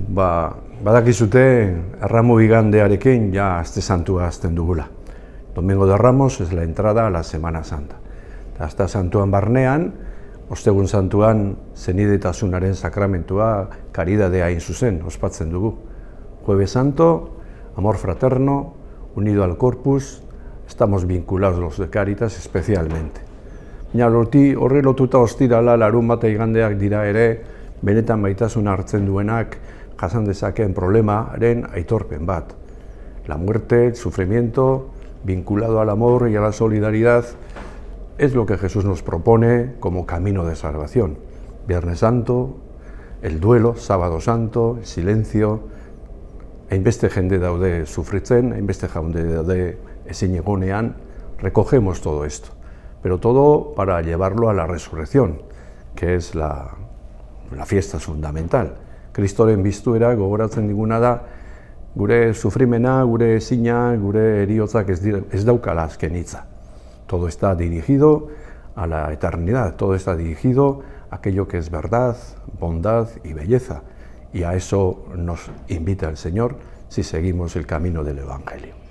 Badakizute Erramu igandearekin ja aste santua hasten dugula. Domingo de Ramos es la entrada a la Semana Santa. Aste santuan barnean, ostegun santuan zenidetasunaren sakramentua karidadea hain zuzen ospatzen dugu. Jueves Santo, amor fraterno, unido al corpus, estamos vinculados los de Caritas especialmente. Baina horri lotuta ostirala, larunbata igandeak dira ere, benetan maitasuna hartzen duenak jasan dezakeen problemaren aitorpen bat. La muerte, el sufrimiento, vinculado al amor y a la solidaridad, es lo que Jesús nos propone como camino de salvación. Viernes Santo, el duelo, Sábado Santo, el silencio, hainbeste jende daude sufritzen, hainbeste jende daude ezin egonean, recogemos todo esto, pero todo para llevarlo a la resurrección, que es la fiesta fundamental. Kristoren biztuera gogoratzen diguna da, gure sufrimena, gure ezina, gure heriotzak ez daukala azken hitza. Todo está dirigido a la eternidad, todo está dirigido a aquello que es verdad, bondad y belleza. Y a eso nos invita el Señor si seguimos el camino del Evangelio.